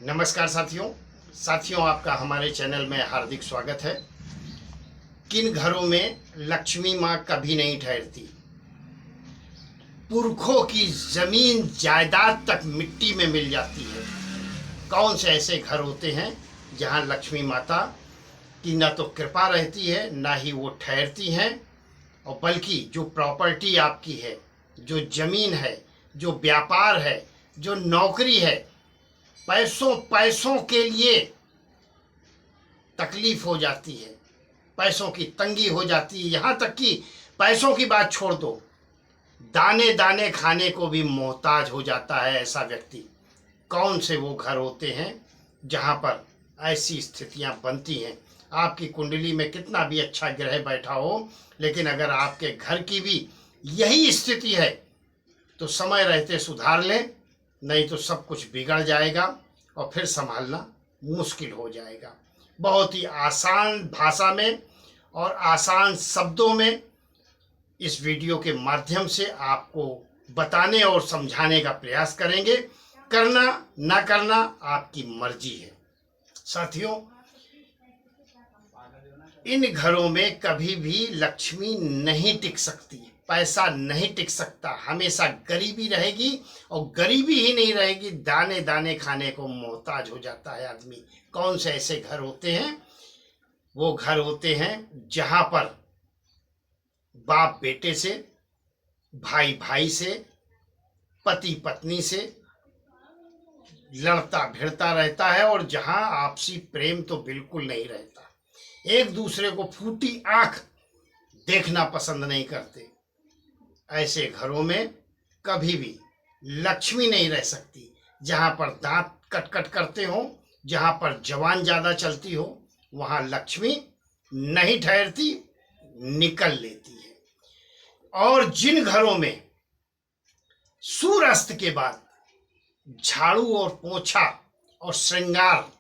नमस्कार साथियों आपका हमारे चैनल में हार्दिक स्वागत है। किन घरों में लक्ष्मी माँ कभी नहीं ठहरती? पुरखों की जमीन जायदाद तक मिट्टी में मिल जाती है। कौन से ऐसे घर होते हैं जहाँ लक्ष्मी माता की न तो कृपा रहती है, ना ही वो ठहरती हैं, और बल्कि जो प्रॉपर्टी आपकी है, जो जमीन है, जो व्यापार है, जो नौकरी है, पैसों पैसों के लिए तकलीफ हो जाती है, पैसों की तंगी हो जाती है। यहाँ तक कि पैसों की बात छोड़ दो, दाने दाने खाने को भी मोहताज हो जाता है ऐसा व्यक्ति। कौन से वो घर होते हैं जहाँ पर ऐसी स्थितियाँ बनती हैं? आपकी कुंडली में कितना भी अच्छा ग्रह बैठा हो, लेकिन अगर आपके घर की भी यही स्थिति है तो समय रहते सुधार लें, नहीं तो सब कुछ बिगड़ जाएगा और फिर संभालना मुश्किल हो जाएगा। बहुत ही आसान भाषा में और आसान शब्दों में इस वीडियो के माध्यम से आपको बताने और समझाने का प्रयास करेंगे। करना ना करना आपकी मर्जी है। साथियों, इन घरों में कभी भी लक्ष्मी नहीं टिक सकती, पैसा नहीं टिक सकता। हमेशा गरीबी रहेगी, और गरीबी ही नहीं रहेगी, दाने दाने खाने को मोहताज हो जाता है आदमी। कौन से ऐसे घर होते हैं? वो घर होते हैं जहां पर बाप बेटे से, भाई भाई से, पति पत्नी से लड़ता भिड़ता रहता है, और जहां आपसी प्रेम तो बिल्कुल नहीं रहता। एक दूसरे को फूटी आंख देखना पसंद नहीं करते। ऐसे घरों में कभी भी लक्ष्मी नहीं रह सकती। जहां पर दांत कट कट करते हो, जहां पर जवान ज्यादा चलती हो, वहां लक्ष्मी नहीं ठहरती, निकल लेती है। और जिन घरों में सूर्यास्त के बाद झाड़ू और पोछा और श्रृंगार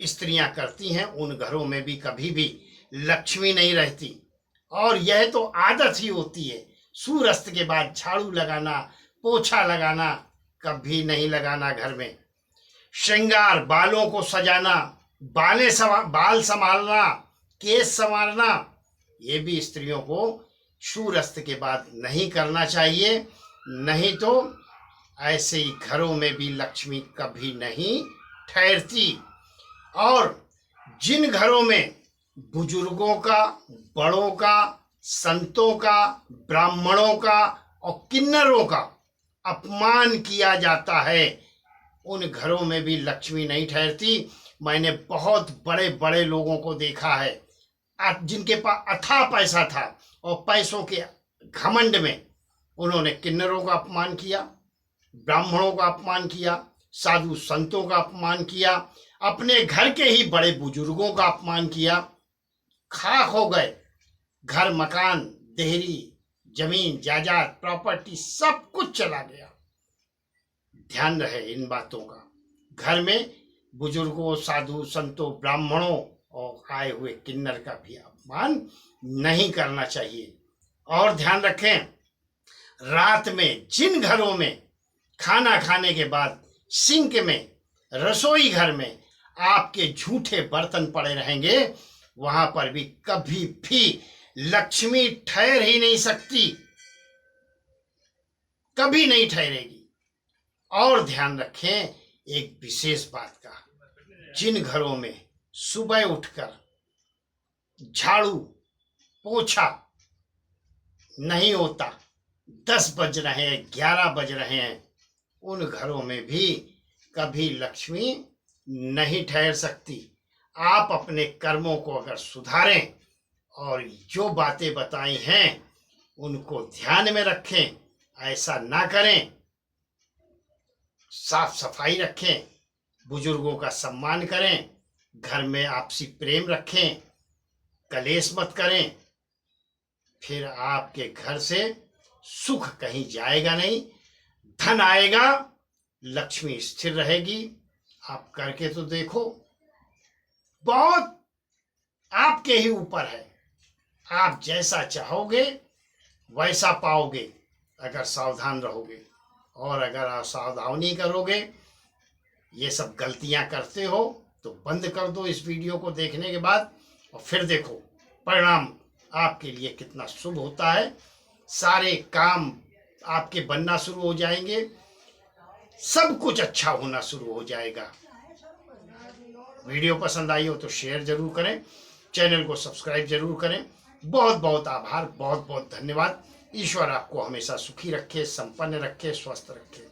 स्त्रियां करती हैं, उन घरों में भी कभी भी लक्ष्मी नहीं रहती। और यह तो आदत ही होती है। सूर्यास्त के बाद झाड़ू लगाना, पोछा लगाना कभी नहीं लगाना घर में। श्रृंगार, बालों को सजाना, बाल संभालना, केस संवारना, ये भी स्त्रियों को सूर्यास्त के बाद नहीं करना चाहिए। नहीं तो ऐसे ही घरों में भी लक्ष्मी कभी नहीं ठहरती। और जिन घरों में बुजुर्गों का, बड़ों का, संतों का, ब्राह्मणों का और किन्नरों का अपमान किया जाता है, उन घरों में भी लक्ष्मी नहीं ठहरती। मैंने बहुत बड़े बड़े लोगों को देखा है जिनके पास अथाह पैसा था, और पैसों के घमंड में उन्होंने किन्नरों का अपमान किया, ब्राह्मणों का अपमान किया, साधु संतों का अपमान किया, अपने घर के ही बड़े बुजुर्गों का अपमान किया। खाक हो गए घर, मकान, देहरी, जमीन जायदाद, प्रॉपर्टी, सब कुछ चला गया। ध्यान रहे इन बातों का। घर में बुजुर्गों, साधु संतों, ब्राह्मणों और आए हुए किन्नर का भी अपमान नहीं करना चाहिए। और ध्यान रखें, रात में जिन घरों में खाना खाने के बाद सिंक में, रसोई घर में आपके झूठे बर्तन पड़े रहेंगे, वहां पर भी कभी भी लक्ष्मी ठहर ही नहीं सकती, कभी नहीं ठहरेगी। और ध्यान रखें एक विशेष बात का, जिन घरों में सुबह उठकर झाड़ू पोछा नहीं होता, 10 बज रहे हैं, 11 बज रहे हैं, उन घरों में भी कभी लक्ष्मी नहीं ठहर सकती। आप अपने कर्मों को अगर सुधारें और जो बातें बताई हैं उनको ध्यान में रखें, ऐसा ना करें, साफ सफाई रखें, बुजुर्गों का सम्मान करें, घर में आपसी प्रेम रखें, कलेश मत करें, फिर आपके घर से सुख कहीं जाएगा नहीं, धन आएगा, लक्ष्मी स्थिर रहेगी। आप करके तो देखो, बहुत आपके ही ऊपर है। आप जैसा चाहोगे वैसा पाओगे, अगर सावधान रहोगे। और अगर असावधानी करोगे ये सब गलतियां करते हो तो बंद कर दो इस वीडियो को देखने के बाद, और फिर देखो परिणाम आपके लिए कितना शुभ होता है। सारे काम आपके बनना शुरू हो जाएंगे, सब कुछ अच्छा होना शुरू हो जाएगा। वीडियो पसंद आई हो तो शेयर जरूर करें, चैनल को सब्सक्राइब जरूर करें। बहुत बहुत आभार, बहुत बहुत धन्यवाद। ईश्वर आपको हमेशा सुखी रखे, संपन्न रखे, स्वस्थ रखे।